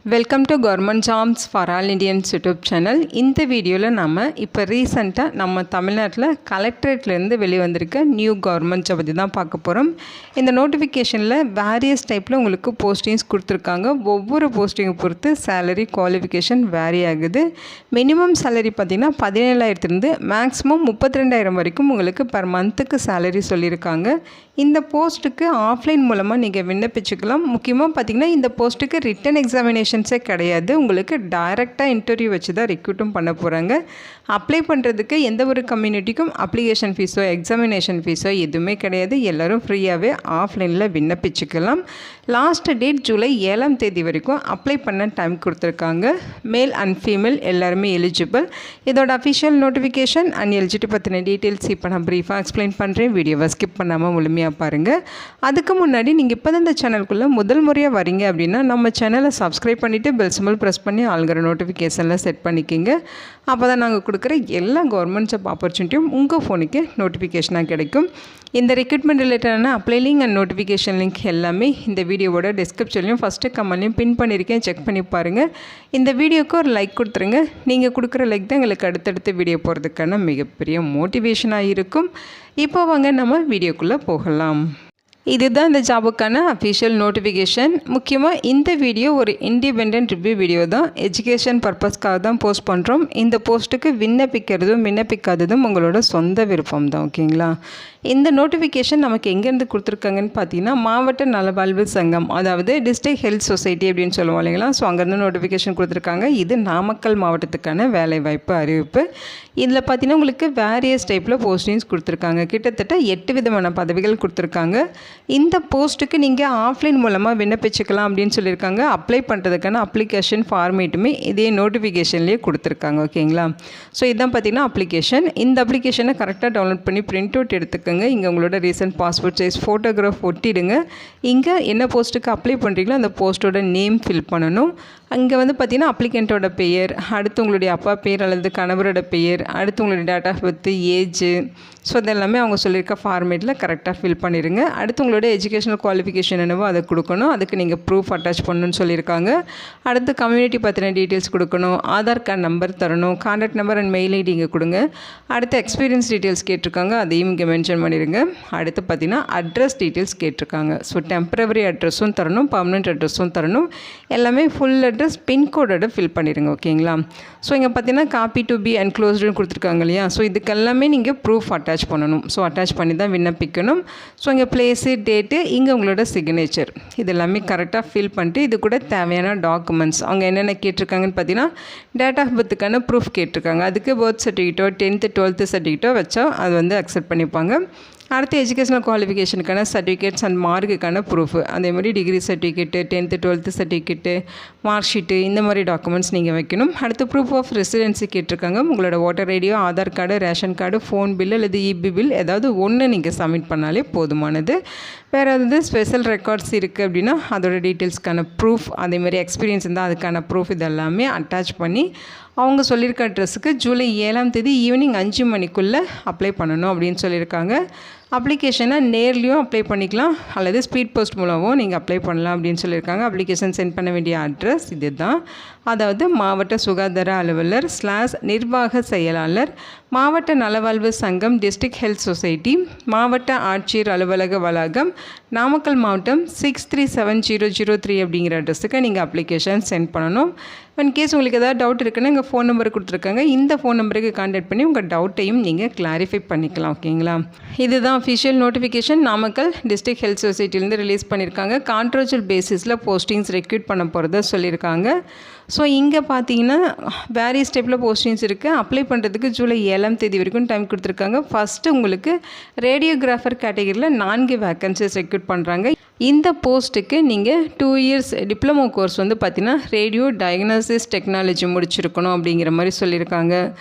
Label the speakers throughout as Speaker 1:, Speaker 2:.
Speaker 1: Welcome to government jobs for all Indians YouTube channel. இந்த வீடியோவில் நம்ம இப்போ ரீசெண்டாக நம்ம தமிழ்நாட்டில் கலெக்டரேட்லேருந்து வெளிவந்திருக்க நியூ கவர்மெண்ட் ஜாப் பற்றி தான் பார்க்க போகிறோம். இந்த நோட்டிஃபிகேஷனில் வேரியஸ் டைப்பில் உங்களுக்கு போஸ்டிங்ஸ் கொடுத்துருக்காங்க. ஒவ்வொரு போஸ்டிங்கை பொறுத்து சேலரி குவாலிஃபிகேஷன் வேரி ஆகுது. மினிமம் சேலரி பார்த்திங்கன்னா 17,000 மேக்ஸிமம் 32,000 வரைக்கும் உங்களுக்கு பர் மந்த்துக்கு சேலரி சொல்லியிருக்காங்க. இந்த போஸ்ட்டுக்கு ஆஃப்லைன் மூலமாக நீங்கள் விண்ணப்பிச்சுக்கலாம். முக்கியமாக பார்த்திங்கன்னா இந்த போஸ்ட்டுக்கு ரிட்டன் எக்ஸாமினேஷன்ஸே கிடையாது. உங்களுக்கு டைரெக்டாக இன்டர்வியூ வச்சு தான் ரெக்ரூட்டும் பண்ண போகிறாங்க. அப்ளை பண்ணுறதுக்கு எந்த ஒரு கம்யூனிட்டிக்கும் அப்ளிகேஷன் ஃபீஸோ எக்ஸாமினேஷன் ஃபீஸோ எதுவுமே கிடையாது. எல்லோரும் ஃப்ரீயாகவே ஆஃப்லைனில் விண்ணப்பிச்சுக்கலாம். லாஸ்ட் டேட் ஜூலை 7 வரைக்கும் அப்ளை பண்ண டைம் கொடுத்துருக்காங்க. மேல் அண்ட் ஃபீமேல் எல்லாருமே எலிஜிபிள். இதோட அஃபிஷியல் நோட்டிஃபிகேஷன் அண்ட் எலிஜிபிலிட்டி பற்றின டீட்டெயில்ஸ் இப்போ நான் ப்ரீஃபாக எக்ஸ்பிளைன் பண்ணுறேன். வீடியோவை ஸ்கிப் பண்ணாமல் முழுமையாக பாருங்கள். அதுக்கு முன்னாடி நீங்கள் இப்போ தான் இந்த சேனலுக்குள்ளே முதல் முறையாக வரீங்க அப்படின்னா நம்ம சேனலை சப்ஸ்கிரைப் பண்ணிவிட்டு பெல் சிம்பல் ப்ரெஸ் பண்ணி ஆல்கிற நோட்டிஃபிகேஷனில் செட் பண்ணிக்கிங்க. அப்போ தான் நாங்கள் கொடுக்குற எல்லா கவர்மெண்ட் ஜாப் ஆப்பர்ச்சுனிட்டியும் உங்கள் ஃபோனுக்கு நோட்டிஃபிகேஷனாக கிடைக்கும். இந்த ரெக்ரூட்மெண்ட் ரிலேட்டடான apply link and notification link எல்லாமே இந்த வீடியோவோட டிஸ்கிரிப்ஷன்லையும் ஃபஸ்ட்டு கமெண்ட்லையும் பின் பண்ணியிருக்கேன். செக் பண்ணி பாருங்கள். இந்த வீடியோக்கு ஒரு லைக் கொடுத்துருங்க. நீங்கள் கொடுக்குற லைக் தான் எங்களுக்கு அடுத்தடுத்து வீடியோ போகிறதுக்கான மிகப்பெரிய மோட்டிவேஷனாக இருக்கும். இப்போ வாங்க நம்ம வீடியோக்குள்ளே போகலாம். இதுதான் இந்த ஜாபுக்கான அஃபிஷியல் நோட்டிஃபிகேஷன். முக்கியமாக இந்த வீடியோ ஒரு இண்டிபெண்ட் ரிவ்யூ வீடியோ தான். எஜுகேஷன் பர்பஸ்க்காக தான் போஸ்ட் பண்ணுறோம். இந்த போஸ்ட்டுக்கு விண்ணப்பிக்காததும் உங்களோட சொந்த விருப்பம் தான். ஓகேங்களா? இந்த நோட்டிஃபிகேஷன் நமக்கு எங்கேருந்து கொடுத்துருக்காங்கன்னு பார்த்தீங்கன்னா மாவட்ட நலவாழ்வு சங்கம், அதாவது டிஸ்ட்ரிக்ட் ஹெல்த் சொசைட்டி அப்படின்னு சொல்லுவோம் இல்லைங்களா. ஸோ அங்கேருந்து நோட்டிஃபிகேஷன் கொடுத்துருக்காங்க. இது நாமக்கல் மாவட்டத்துக்கான வேலைவாய்ப்பு அறிவிப்பு. இதில் பார்த்தீங்கன்னா உங்களுக்கு வேரியஸ் டைப்பில் போஸ்டிங்ஸ் கொடுத்துருக்காங்க. கிட்டத்தட்ட 8 விதமான பதவிகள் கொடுத்துருக்காங்க. இந்த போஸ்ட்டுக்கு நீங்கள் ஆஃப்லைன் மூலமாக விண்ணப்பிச்சுக்கலாம் அப்படின்னு சொல்லியிருக்காங்க. அப்ளை பண்ணுறதுக்கான அப்ளிகேஷன் ஃபார்மேட்டுமே இதே நோட்டிஃபிகேஷன்லேயே கொடுத்துருக்காங்க. ஓகேங்களா? ஸோ இதுதான் பார்த்தீங்கன்னா அப்ளிகேஷன். இந்த அப்ளிகேஷனை கரெக்டாக டவுன்லோட் பண்ணி பிரிண்ட் அவுட் எடுத்துக்கோங்க. இங்கே உங்களோட ரீசன்ட் பாஸ்போர்ட் சைஸ் ஃபோட்டோகிராஃப் ஒட்டிடுங்க. இங்கே என்ன போஸ்ட்டுக்கு அப்ளை பண்ணுறீங்களோ அந்த போஸ்ட்டோட நேம் ஃபில் பண்ணணும். அங்கே வந்து பார்த்திங்கன்னா அப்ளிகண்ட்டோட பெயர், அடுத்து உங்களுடைய அப்பா பேர் அல்லது கணவரோட பெயர், அடுத்து உங்களுடைய date of birth, age, so இதெல்லாமே அவங்க சொல்லியிருக்க ஃபார்மேட்டில் கரெக்டாக ஃபில் பண்ணிடுங்க. அடுத்து உங்களோட எஜுகேஷனல் குவாலிஃபிகேஷன் என்னவோ அதை கொடுக்கணும். அதுக்கு நீங்கள் ப்ரூஃப் அட்டாச் பண்ணணும்னு சொல்லியிருக்காங்க. அடுத்து கம்யூனிட்டி பற்றின டீட்டெயில்ஸ் கொடுக்கணும். ஆதார் கார்டு நம்பர் தரணும். Contact number and mail ID இங்கே கொடுங்க. அடுத்து எக்ஸ்பீரியன்ஸ் டீட்டெயில்ஸ் கேட்டிருக்காங்க, அதையும் இங்கே மென்ஷன் பண்ணிடுங்க. அடுத்து பார்த்திங்கன்னா அட்ரஸ் டீட்டெயில்ஸ் கேட்டிருக்காங்க. ஸோ டெம்பரவரி அட்ரஸும் தரணும், பர்மனெண்ட் அட்ரஸும் தரணும். எல்லாமே ஃபுல் அட்ரஸ் பின்கோடோட ஃபில் பண்ணிடுங்க. ஓகேங்களா? ஸோ இங்கே பார்த்தீங்கன்னா காப்பி டு பி என்க்ளோஸ்டுன்னு கொடுத்துருக்காங்க இல்லையா. ஸோ இதுக்கெல்லாமே நீங்கள் ப்ரூஃப் அட்டாச் பண்ணணும். ஸோ அட்டாச் பண்ணி தான் விண்ணப்பிக்கணும். ஸோ இங்கே பிளேஸு, டேட்டு, இங்கே உங்களோட சிக்னேச்சர், இது எல்லாமே கரெக்டாக ஃபில் பண்ணிட்டு இது கூட தேவையான டாக்குமெண்ட்ஸ் அவங்க என்னென்ன கேட்டிருக்காங்கன்னு பார்த்தீங்கன்னா டேட் ஆஃப் பர்த்துக்கான ப்ரூஃப் கேட்டிருக்காங்க. அதுக்கு பர்த் சர்டிஃபிகேட்டோ 10th 12th சர்டிஃபிகேட்டோ வச்சா அது வந்து அக்செப்ட் பண்ணிப்பாங்க. அடுத்து எஜுகேஷனல் குவாலிஃபிகேஷனுக்கான சர்டிஃபிகேட்ஸ் அண்ட் மார்க்குக்கான ப்ரூஃப், அதே மாதிரி degree certificate, 10th 12th certificate, mark sheet, இந்த மாதிரி டாக்குமெண்ட்ஸ் நீங்கள் வைக்கணும். அடுத்து ப்ரூஃப் ஆஃப் ரெசிடென்சி கேட்டிருக்காங்க. உங்களோட ஓட்டர் ஐடியோ, Aadhaar card, ration card, phone bill அல்லது இபி பில் ஏதாவது ஒன்று நீங்கள் சப்மிட் பண்ணாலே போதுமானது. வேறு ஏதாவது ஸ்பெஷல் ரெக்கார்ட்ஸ் இருக்குது அப்படின்னா அதோட டீட்டெயில்ஸ்க்கான ப்ரூஃப், அதேமாதிரி எக்ஸ்பீரியன்ஸ் இருந்தால் அதுக்கான ப்ரூஃப் இதெல்லாமே அட்டாச் பண்ணி அவங்க சொல்லியிருக்க அட்ரஸுக்கு ஜூலை 7 ஈவினிங் 5 மணிக்குள்ளே அப்ளை பண்ணணும் அப்படின்னு சொல்லியிருக்காங்க. அப்ளிகேஷனை நேர்லேயும் அப்ளை பண்ணிக்கலாம் அல்லது ஸ்பீட் போஸ்ட் மூலமும் நீங்கள் அப்ளை பண்ணலாம் அப்படின்னு சொல்லியிருக்காங்க. அப்ளிகேஷன் சென்ட் பண்ண வேண்டிய அட்ரஸ் இது தான். அதாவது மாவட்ட சுகாதார அலுவலர் / நிர்வாக செயலாளர், மாவட்ட நலவாழ்வு சங்கம், டிஸ்ட்ரிக்ட் ஹெல்த் சொசைட்டி, மாவட்ட ஆட்சியர் அலுவலக வளாகம், நாமக்கல் மாவட்டம் 637003 அப்படிங்கிற அட்ரஸுக்கு நீங்கள் அப்ளிகேஷன் சென்ட் பண்ணணும். இன்கேஸ் உங்களுக்கு ஏதாவது டவுட் இருக்குன்னா எங்கள் ஃபோன் நம்பர் கொடுத்துருக்காங்க. இந்த ஃபோன் நம்பருக்கு கான்டாக்ட் பண்ணி உங்கள் டவுட்டையும் நீங்கள் கிளாரிஃபை பண்ணிக்கலாம். ஓகேங்களா? இதுதான் official notification. Namakkal district health சொசைட்டிலேருந்து ரிலீஸ் பண்ணியிருக்காங்க. கான்ட்ராக்சுவல் பேசிஸில் போஸ்டிங்ஸ் ரெக்ரூட் பண்ண போகிறத சொல்லியிருக்காங்க. ஸோ இங்கே பார்த்தீங்கன்னா வேரியஸ் டைப்பில் போஸ்டிங்ஸ் இருக்குது. அப்ளை பண்ணுறதுக்கு ஜூலை 7 வரைக்கும் டைம் கொடுத்துருக்காங்க. ஃபஸ்ட்டு உங்களுக்கு ரேடியோகிராஃபர் கேட்டகரியில் 4 வேக்கன்சிஸ் ரெக்ரூட் பண்ணுறாங்க. இந்த போஸ்ட்டுக்கு நீங்கள் 2 years டிப்ளமோ கோர்ஸ் வந்து பார்த்தீங்கன்னா ரேடியோ டயக்னாசிஸ் டெக்னாலஜி முடிச்சிருக்கணும் அப்படிங்கிற மாதிரி சொல்லியிருக்காங்க.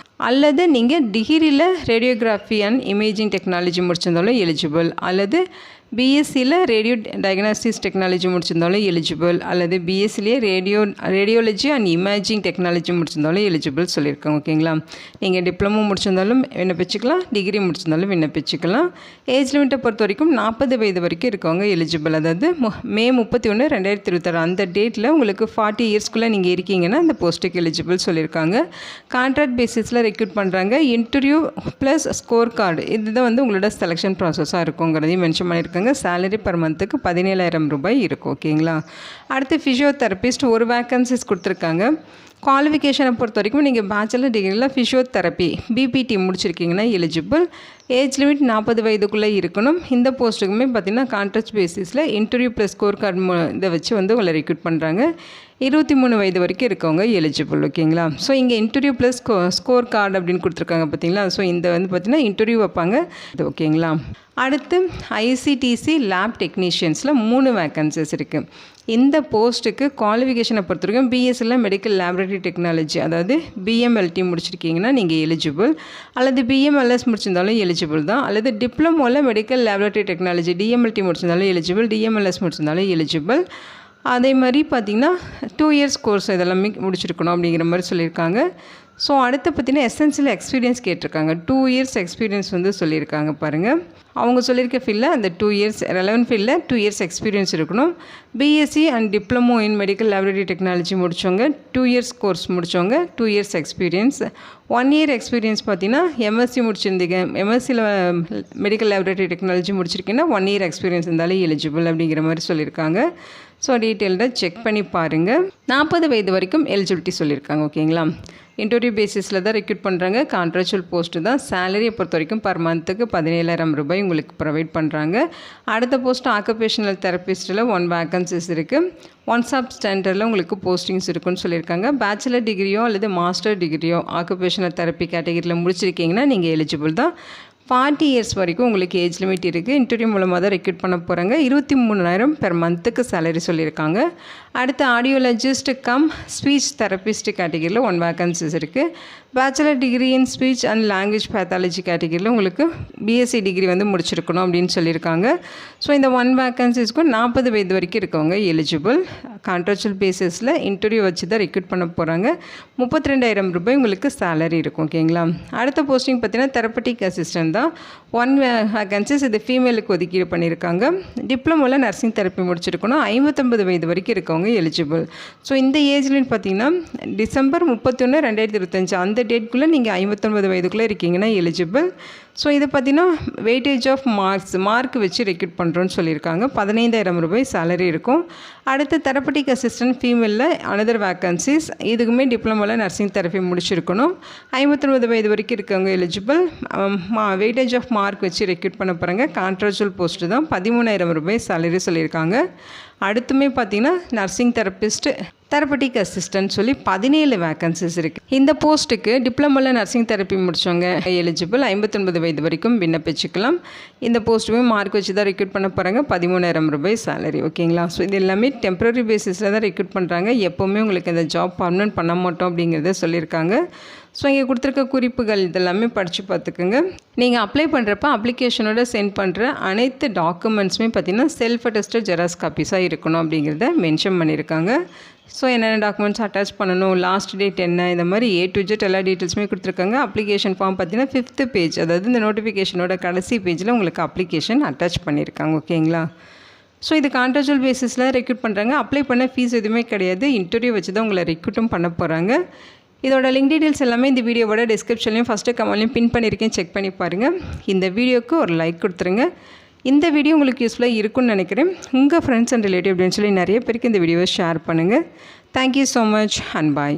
Speaker 1: அல்லது நீங்கள் டிகிரியில் ரேடியோகிராஃபி அண்ட் இமேஜிங் டெக்னாலஜி முடிச்சிருந்தாலும் எலிஜிபிள், அல்லது பிஎஸ்சியில் ரேடியோ டயக்னாஸ்டிக்ஸ் டெக்னாலஜி முடிச்சிருந்தாலும் எலிஜிபிள், அல்லது பிஎஸ்சிலேயே ரேடியோலஜி அண்ட் இமேஜிங் டெக்னாலஜி முடிச்சிருந்தாலும் எலிஜிபிள் சொல்லியிருக்காங்க. ஓகேங்களா, நீங்கள் டிப்ளமோ முடிச்சிருந்தாலும் விண்ணப்பிச்சுக்கலாம், டிகிரி முடிச்சிருந்தாலும் விண்ணப்பிச்சுக்கலாம். ஏஜ் லிமிட்டை பொறுத்த வரைக்கும் 40 வயது வரைக்கும் இருக்கவங்க எலிஜிபிள். அதாவது மே 31, 2026 அந்த டேட்டில் உங்களுக்கு 40 இயர்ஸ்க்குள்ளே நீங்கள் இருக்கீங்கன்னா அந்த போஸ்ட்டுக்கு எலிஜிபிள் சொல்லியிருக்காங்க. கான்ட்ராக்ட் பேசிஸில் ரெக்ரூட் பண்ணுறாங்க. இன்டர்வியூ ப்ளஸ் ஸ்கோர் கார்டு இதுதான் வந்து உங்களோட செலெக்ஷன் ப்ராசஸாக இருக்குங்கிறதையும் மென்ஷன் பண்ணியிருக்காங்க. சேலரி பர் மந்த்துக்கு 17,000 ரூபாய் இருக்கும். ஓகேங்களா, அடுத்து ஃபிசியோதெரபிஸ்ட் ஒரு வேக்கன்சிஸ் கொடுத்துருக்காங்க. குவாலிஃபிகேஷனை பொறுத்த வரைக்கும் நீங்கள் பேச்சுலர் டிகிரியில் ஃபிசியோதெரப்பி பிபிடி முடிச்சிருக்கீங்கன்னா எலிஜிபிள். ஏஜ் லிமிட் 40 வயதுக்குள்ளே இருக்கணும். இந்த போஸ்ட்டுக்குமே பார்த்திங்கன்னா கான்ட்ராக்ட் பேசிஸில் இன்டர்வியூ ப்ளஸ் ஸ்கோர் கார்டு இதை வச்சு வந்து உங்களை ரெக்ரூட் பண்ணுறாங்க. 23 வயது வரைக்கும் இருக்கவங்க எலிஜிபிள். ஓகேங்களா, ஸோ இங்கே இன்டர்வியூ ப்ளஸ் ஸ்கோர் கார்டு அப்படின்னு கொடுத்துருக்காங்க பார்த்தீங்களா. ஸோ இந்த வந்து பார்த்திங்கன்னா இன்டர்வியூ வைப்பாங்க. ஓகேங்களா, அடுத்து ஐசிடிசி லேப் டெக்னீஷியன்ஸில் 3 வேக்கன்சிஸ் இருக்குது. இந்த போஸ்ட்டுக்கு குவாலிஃபிகேஷனை பொறுத்த வரைக்கும் பிஎஸ்சியில் மெடிக்கல் லேபரேட்டரி டெக்னாலஜி அதாவது பிஎம்எல்டி முடிச்சிருக்கீங்கன்னா நீங்கள் எலிஜிபிள், அல்லது பிஎம்எல்எஸ் முடிச்சிருந்தாலும் எலிஜிபிள் தான், அல்லது டிப்ளமோவில் மெடிக்கல் லேபரேட்டரி டெக்னாலஜி டிஎம்எல்டி முடிச்சிருந்தாலும் எலிஜிபிள், டிஎம்எல்எஸ் முடிச்சிருந்தாலும் எலிஜிபிள். அதே மாதிரி பார்த்திங்கன்னா 2 இயர்ஸ் கோர்ஸ் இதெல்லாமே முடிச்சிருக்கணும் அப்படிங்கிற மாதிரி சொல்லியிருக்காங்க. ஸோ அடுத்து பார்த்திங்கன்னா எசென்சியல் எக்ஸ்பீரியன்ஸ் கேட்டிருக்காங்க. 2 இயர்ஸ் எக்ஸ்பீரியன்ஸ் வந்து சொல்லியிருக்காங்க பாருங்கள். அவங்க சொல்லியிருக்க ஃபீல்டில் அந்த 2 இயர்ஸ் ரெலவென்ட் ஃபீல்டில் 2 இயர்ஸ் எக்ஸ்பீரியன்ஸ் இருக்கணும். BSc and diploma in medical laboratory technology முடித்தவங்க, 2 இயர்ஸ் கோர்ஸ் முடித்தவங்க, 2 இயர்ஸ் எக்ஸ்பீரியன்ஸ். 1 இயர் எக்ஸ்பீரியன்ஸ் பார்த்திங்கன்னா எம்எஸ்சி முடிச்சிருந்தீங்க, எம்எஸ்சியில் மெடிக்கல் லேபரேட்டரி டெக்னாலஜி முடிச்சிருக்கீங்கன்னா 1 இயர் எக்ஸ்பீரியன்ஸ் இருந்தாலும் எலிஜிபிள் அப்படிங்கிற மாதிரி சொல்லியிருக்காங்க. ஸோ டீட்டெயில்டாக செக் பண்ணி பாருங்கள். 40 வயது வரைக்கும் எலிஜிபிலிட்டி சொல்லியிருக்காங்க. ஓகேங்களா, இன்டர்வியூ பேசிஸில் தான் ரெக்ரூட் பண்ணுறாங்க. கான்ட்ராக்சுவல் போஸ்ட்டு தான். சேலரியை பொறுத்த வரைக்கும் பர் மந்த்துக்கு 17,000 ரூபாய் உங்களுக்கு ப்ரொவைட் பண்ணுறாங்க. அடுத்த போஸ்ட் ஆக்குபேஷனல் தெரபிஸ்ட்டில் 1 வேக்கன்சிஸ் இருக்குது. 1 சப் ஸ்டாண்டர்டில் உங்களுக்கு போஸ்டிங்ஸ் இருக்குன்னு சொல்லியிருக்காங்க. பேச்சுலர் டிகிரியோ அல்லது மாஸ்டர் டிகிரியோ ஆக்குபேஷனல் தெரப்பி கேட்டகரியில் முடிச்சிருக்கீங்கன்னா நீங்கள் எலிஜிபிள் தான். 40 இயர்ஸ் வரைக்கும் உங்களுக்கு ஏஜ் லிமிட் இருக்குது. இன்டர்வியூ மூலமாக தான் ரெக்ரூட் பண்ண போகிறாங்க. 23,000 பெர் மந்த்துக்கு சேலரி சொல்லியிருக்காங்க. அடுத்து ஆடியோலஜிஸ்ட் கம் ஸ்பீச் தெரபிஸ்ட் கேட்டகரியில் 1 வேக்கன்சிஸ் இருக்குது. Bachelor degree in speech and language pathology கேட்டகரியில் உங்களுக்கு பிஎஸ்சி டிகிரி வந்து முடிச்சிருக்கணும் அப்படின்னு சொல்லியிருக்காங்க. ஸோ இந்த 1 வேக்கன்சிஸ்க்கும் 40 வயது வரைக்கும் இருக்கவங்க எலிஜிபிள். கான்ட்ராக்சுவல் பேசிஸில் இன்டர்வியூ வச்சு தான் ரெக்ரூட் பண்ண போகிறாங்க. 32,000 ரூபாய் உங்களுக்கு சேலரி இருக்கும். ஓகேங்களா, அடுத்த போஸ்டிங் பார்த்தீங்கன்னா தெரப்பட்டிக் அசிஸ்டன்ட் தான். 1 வேக்கன்சிஸ் இது ஃபீமேலுக்கு ஒதுக்கீடு பண்ணியிருக்காங்க. டிப்ளமோவில் நர்சிங் தெரப்பி முடிச்சிருக்கணும். 59 வயது வரைக்கும் இருக்கவங்க எலிஜிபிள். ஸோ இந்த ஏஜ்லன்னு பார்த்தீங்கன்னா டிசம்பர் 31, 2025 அந்த டேட்குள்ளே நீங்கள் 59 வயதுக்குள்ளே இருக்கீங்கன்னா எலிஜிபிள். ஸோ இது பார்த்திங்கன்னா வெயிட்டேஜ் ஆஃப் மார்க் வச்சு ரெக்ரூட் பண்ணுறோன்னு சொல்லியிருக்காங்க. 15,000 ரூபாய் சேலரி இருக்கும். அடுத்து தெரப்பட்டிக் அசிஸ்டன்ட் ஃபீமேலில் அனதர் வேக்கன்சிஸ். இதுக்குமே டிப்ளமோவில் நர்சிங் தெரப்பி முடிச்சிருக்கணும். 59 வயது வரைக்கும் இருக்கவங்க எலிஜிபிள். வெயிட்டேஜ் ஆஃப் மார்க் வச்சு ரெக்ரூட் பண்ண போகிறாங்க. கான்ட்ராக்சுவல் போஸ்ட்டு தான். 13,000 ரூபாய் சேலரி சொல்லியிருக்காங்க. அடுத்துமே பார்த்திங்கன்னா நர்சிங் தெரப்பிஸ்ட்டு தெரப்பட்டிக் அசிஸ்டன்ட் சொல்லி 17 வேக்கன்சிஸ் இருக்குது. இந்த போஸ்ட்டுக்கு டிப்ளமோவில் நர்சிங் தெரப்பி முடித்தவங்க எலிஜிபிள். 59 வயது வரைக்கும் விண்ணப்பிச்சுக்கலாம். இந்த போஸ்ட்டுமே மார்க் வச்சு தான் ரெக்ரூட் பண்ண போகிறாங்க. 13,000 ரூபாய் சேலரி. ஓகேங்களா, ஸோ இது எல்லாமே டெம்பரரி பேசிஸில் தான் ரெக்ரூட் பண்ணுறாங்க. எப்போவுமே உங்களுக்கு இந்த ஜாப் பர்மனெண்ட் பண்ண மாட்டோம் அப்படிங்கிறத சொல்லியிருக்காங்க. ஸோ இங்கே கொடுத்துருக்க குறிப்புகள் இதெல்லாமே படித்து பார்த்துக்குங்க. நீங்கள் அப்ளை பண்ணுறப்ப அப்ளிகேஷனோட சென்ட் பண்ணுற அனைத்து டாக்குமெண்ட்ஸுமே பார்த்திங்கன்னா செல்ஃப் அட்டஸ்டட் ஜெராக்ஸ் காப்பீஸாக இருக்கணும் அப்படிங்கிறத மென்ஷன் பண்ணியிருக்காங்க. ஸோ என்னென்ன டாக்குமெண்ட்ஸ் அட்டாச் பண்ணணும், லாஸ்ட் டேட் என்ன, இந்த மாதிரி A to Z எல்லா டீட்டெயில்ஸுமே கொடுத்துருக்காங்க. அப்ளிகேஷன் ஃபார்ம் பார்த்தீங்கன்னா 5th பேஜ், அதாவது இந்த நோட்டிஃபிகேஷனோட கடைசி பேஜில் உங்களுக்கு அப்ளிகேஷன் அட்டாச் பண்ணியிருக்காங்க. ஓகேங்களா, ஸோ இது கான்ட்ராக்சுவல் பேசிஸில் ரெக்ரூட் பண்ணுறாங்க. அப்ளை பண்ண ஃபீஸ் எதுவுமே கிடையாது. இன்டர்வியூ வச்சு தான் உங்களை ரெக்ரூட்டும் பண்ண போகிறாங்க. இதோட லிங்க் டீட்டெயில்ஸ் எல்லாமே இந்த வீடியோவோட டிஸ்கிரிப்ஷன்லையும் ஃபஸ்ட்டு கமெண்ட்லையும் பின் பண்ணியிருக்கேன். செக் பண்ணி பாருங்கள். இந்த வீடியோவுக்கு ஒரு லைக் கொடுத்துருங்க. இந்த வீடியோ உங்களுக்கு யூஸ்ஃபுல்லாக இருக்குன்னு நினைக்கிறேன். உங்கள் ஃப்ரெண்ட்ஸ் அண்ட் ரிலேட்டிவ் அப்படின்னு சொல்லி நிறைய பேருக்கு இந்த வீடியோவை ஷேர் பண்ணுங்கள். Thank you so much and bye.